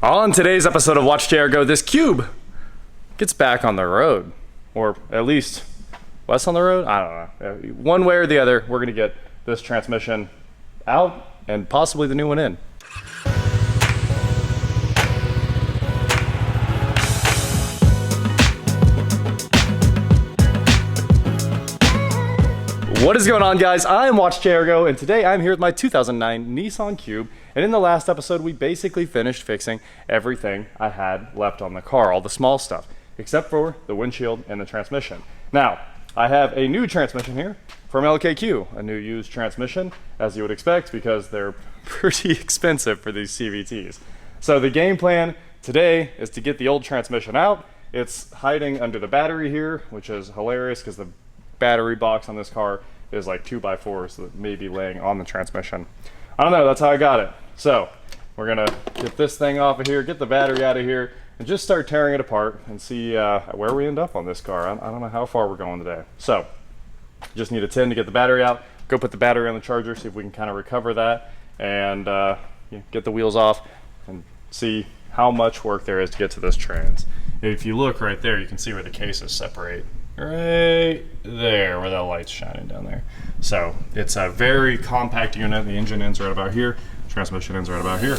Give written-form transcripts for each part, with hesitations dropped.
On today's episode of Watch JR Go, this Cube gets back on the road. Or at least less on the road? I don't know. One way or the other, we're gonna get this transmission out and possibly the new one in. What is going on, guys? I am Watch JR Go, and today I'm here with my 2009 Nissan Cube. And in the last episode, we basically finished fixing everything I had left on the car, all the small stuff, except for the windshield and the transmission. Now, I have a new transmission here from LKQ, a new used transmission, as you would expect, because they're pretty expensive for these CVTs. So the game plan today is to get the old transmission out. It's hiding under the battery here, which is hilarious because the battery box on this car is like 2x4s that may be laying on the transmission. I don't know, that's how I got it. So we're gonna get this thing off of here, get the battery out of here, and just start tearing it apart and see where we end up on this car. I don't know how far we're going today. So just need a tin to get the battery out, go put the battery on the charger, see if we can kind of recover that, and get the wheels off and see how much work there is to get to this trans. If you look right there, you can see where the cases separate. Right there where that light's shining down there. So it's a very compact unit. The engine ends right about here, transmission ends right about here.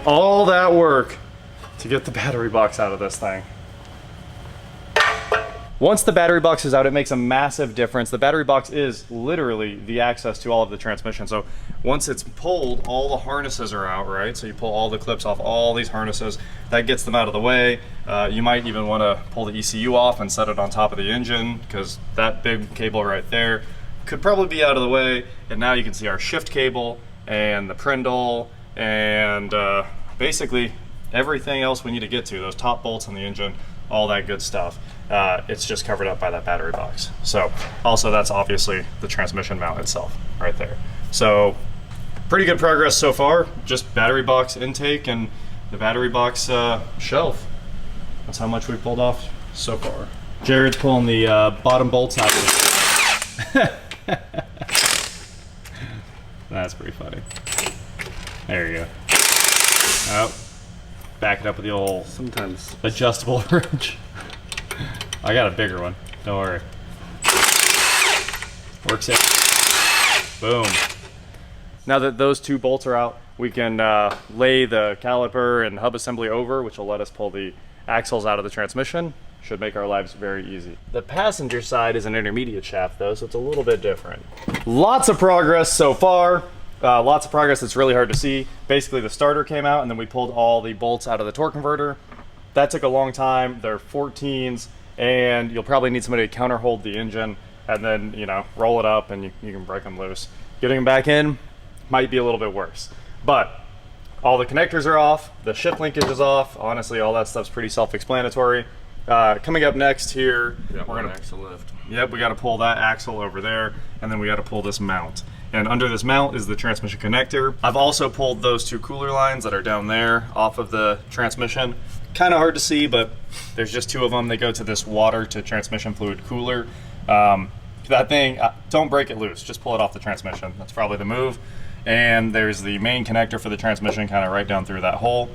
All that work to get the battery box out of this thing. Once the battery box is out, it makes a massive difference. The battery box is literally the access to all of the transmission. So once it's pulled, all the harnesses are out, right? So you pull all the clips off all these harnesses, that gets them out of the way. You might even want to pull the ECU off and set it on top of the engine, because that big cable right there could probably be out of the way. And now you can see our shift cable and the Prindle and basically everything else we need to get to, those top bolts on the engine, all that good stuff. It's just covered up by that battery box. So also that's obviously the transmission mount itself right there. So pretty good progress so far, just battery box intake and the battery box shelf. That's how much we pulled off so far. Jared's pulling the bottom bolts out of it. That's pretty funny. There you go. Oh, back it up with the old sometimes adjustable wrench. I got a bigger one, don't worry. Works it. Boom. Now that those two bolts are out, we can lay the caliper and hub assembly over, which will let us pull the axles out of the transmission. Should make our lives very easy. The passenger side is an intermediate shaft though, so it's a little bit different. Lots of progress so far. Lots of progress that's really hard to see. Basically the starter came out and then we pulled all the bolts out of the torque converter. That took a long time. They're 14s and you'll probably need somebody to counter hold the engine and then, you know, roll it up and you can break them loose. Getting them back in might be a little bit worse. But all the connectors are off, the shift linkage is off. Honestly, all that stuff's pretty self-explanatory. Coming up next here, we're gonna axle lift. Yep, we got to pull that axle over there, and then we got to pull this mount. And under this mount is the transmission connector. I've also pulled those two cooler lines that are down there off of the transmission. Kind of hard to see, but there's just two of them. They go to this water to transmission fluid cooler. That thing, don't break it loose, just pull it off the transmission. That's probably the move. And there's the main connector for the transmission kind of right down through that hole,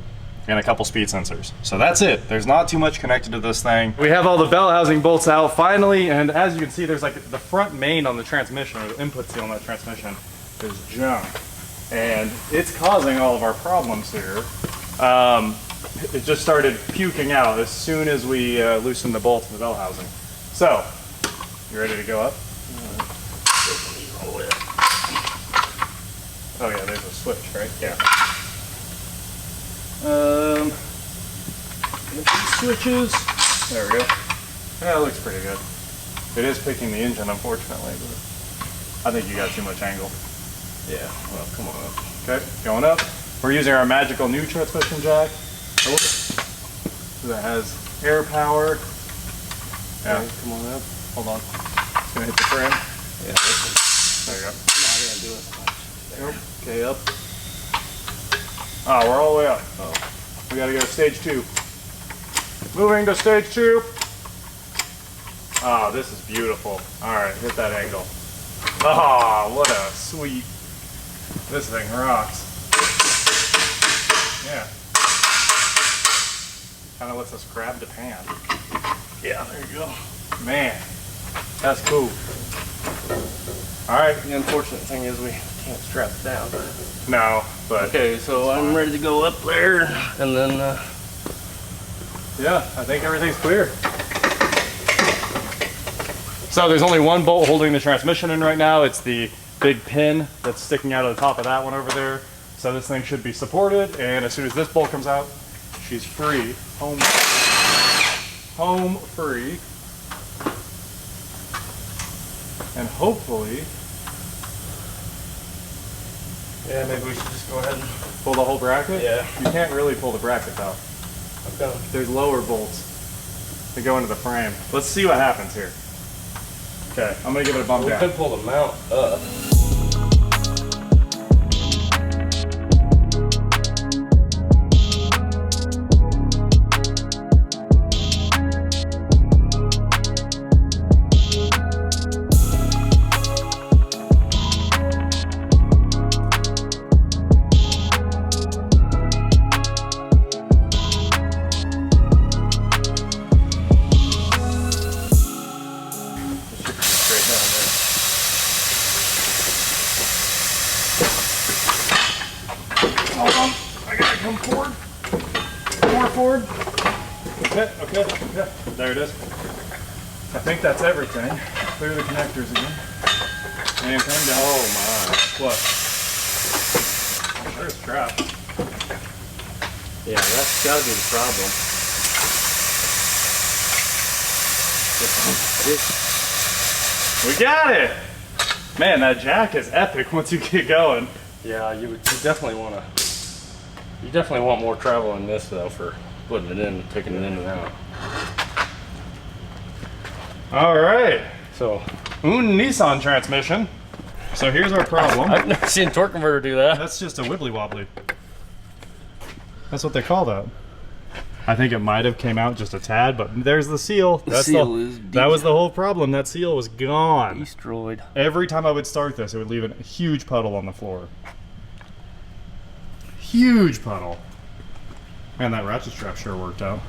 and a couple speed sensors. So that's it. There's not too much connected to this thing. We have all the bell housing bolts out finally, and as you can see, there's like the front main on the transmission, or the input seal on that transmission is junk. And it's causing all of our problems here. It just started puking out as soon as we loosened the bolts in the bell housing. So, you ready to go up? Oh yeah, there's a switch, right? Yeah. Get these switches. There we go. Yeah, it looks pretty good. It is picking the engine, unfortunately, but I think you got too much angle. Yeah, well, come on up. Okay, going up. We're using our magical new transmission jack. So that has air power. Yeah, Okay, come on up. hold on. It's gonna hit the frame. Yeah, listen. There you go. I'm not gonna do as much. There. Okay, up. Ah, we're all the way up. Oh. We gotta go to stage 2. Moving to stage 2. Ah, this is beautiful. Alright, hit that angle. Ah, what a sweet. This thing rocks. Yeah. Kinda lets us grab the pan. Yeah, there you go. Man, that's cool. Alright. The unfortunate thing is we can't strap it down. No, but Okay, so I'm ready to go up there, and then yeah, I think everything's clear. So there's only one bolt holding the transmission in right now. It's the big pin that's sticking out of the top of that one over there. So this thing should be supported, and as soon as this bolt comes out, she's free. Home free. And hopefully, yeah, maybe we should just go ahead and pull the whole bracket? Yeah. You can't really pull the bracket though. go. There's lower bolts that go into the frame. Let's see what happens here. Okay, I'm gonna give it a bump We down. could pull the mount up. Hold on, I gotta come forward. More forward. Okay, okay, okay. There it is. I think that's everything. Clear the connectors again. And come down. Oh my. What? There's straps. Yeah, that's gotta be the problem. We got it! Man, that jack is epic once you get going. Yeah, you definitely want to. You definitely want more travel in this though for putting it in, taking it in and out. All right, So Nissan transmission. So here's our problem. I've never seen a torque converter do that. That's just a wibbly wobbly. That's what they call that. I think it might have came out just a tad, but there's the seal. That's seal is that was the whole problem. That seal was gone. Destroyed. Every time I would start this, it would leave a huge puddle on the floor. Huge puddle. Man, that ratchet strap sure worked out.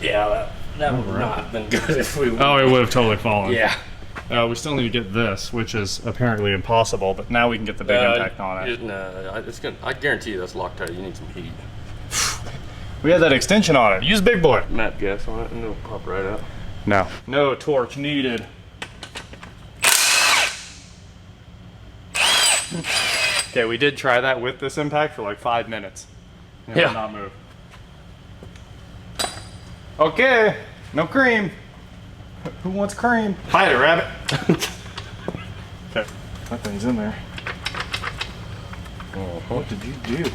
Yeah, that would Alright. not have been good if we. Oh, it would have totally fallen. Yeah. We still need to get this, which is apparently impossible, but now we can get the big impact on it. No, it's gonna. I guarantee you that's Loctite. You need some heat. We had that extension on it. Use big boy. Map gas on it, and it'll pop right out. No. No torch needed. Okay, we did try that with this impact for like 5 minutes. It Yeah. did not move. Okay, no cream. Who wants cream? Hide it, rabbit. Okay, that thing's in there. What did you do?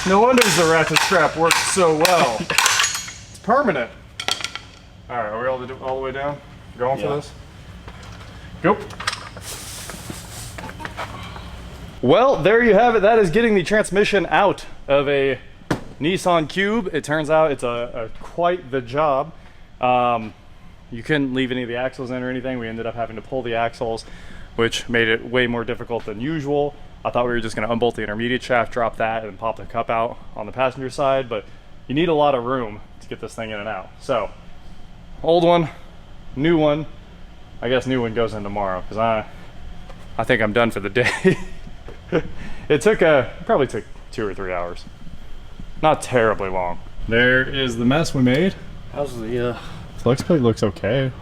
No wonder the ratchet strap works so well. It's permanent. All right, are we all the way down? Going for Yeah. this? Go. Well, there you have it. That is getting the transmission out of a Nissan Cube. It turns out it's a quite the job. You couldn't leave any of the axles in or anything. We ended up having to pull the axles, which made it way more difficult than usual. I thought we were just going to unbolt the intermediate shaft, drop that, and pop the cup out on the passenger side, but you need a lot of room to get this thing in and out. So, old one, new one, I guess new one goes in tomorrow because I think I'm done for the day. It probably took 2 or 3 hours. Not terribly long. There is the mess we made. How's the Flex plate looks okay.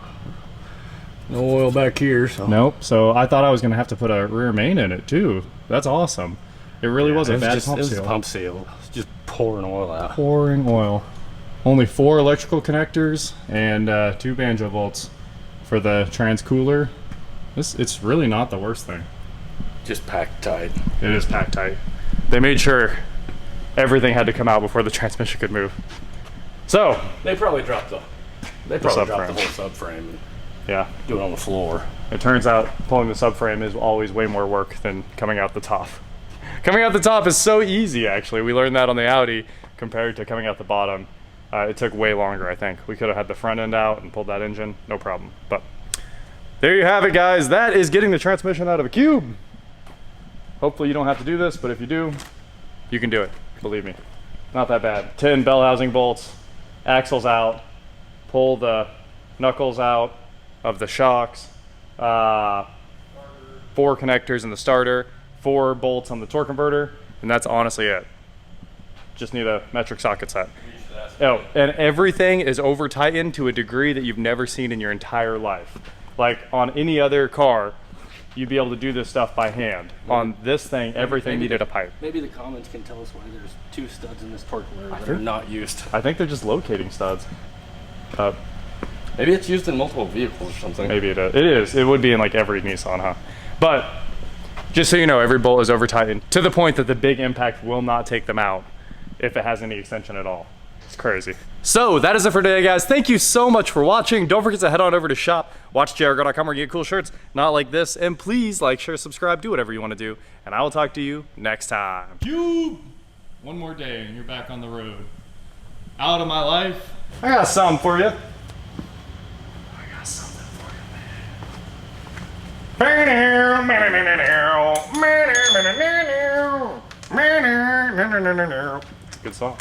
no oil back here? So. Nope. So I thought I was gonna have to put a rear main in it too. That's awesome. It really was a bad pump seal. Pump seal. It's just pouring oil out. Pouring oil. Only 4 electrical connectors and 2 banjo bolts for the trans cooler. It's really not the worst thing. Just packed tight. It is packed tight. They made sure everything had to come out before the transmission could move. So They probably dropped the whole subframe and yeah, do it on the floor. it turns out pulling the subframe is always way more work than coming out the top. Coming out the top is so easy, actually. We learned that on the Audi compared to coming out the bottom. It took way longer, I think. We could have had the front end out and pulled that engine, no problem. But there you have it, guys. That is getting the transmission out of a Cube. Hopefully you don't have to do this, but if you do, you can do it, believe me. Not that bad. 10 bell housing bolts, axles out, pull the knuckles out of the shocks, 4 connectors in the starter, 4 bolts on the torque converter, and that's honestly it. Just need a metric socket set. Oh, and everything is over tightened to a degree that you've never seen in your entire life. Like on any other car, you'd be able to do this stuff by hand. On this thing, everything needed a pipe. Maybe the comments can tell us why there's 2 studs in this torque converter that are not used. I think they're just locating studs. Maybe it's used in multiple vehicles or something. Maybe it is. It is. It would be in like every Nissan, huh? But just so you know, every bolt is over tightened to the point that the big impact will not take them out if it has any extension at all. It's crazy. So that is it for today, guys. Thank you so much for watching. Don't forget to head on over to shop, watchjrgo.com, where you get cool shirts, not like this. And please like, share, subscribe, do whatever you want to do. And I will talk to you next time. Cube! One more day and you're back on the road. Out of my life. I got something for you. Good song.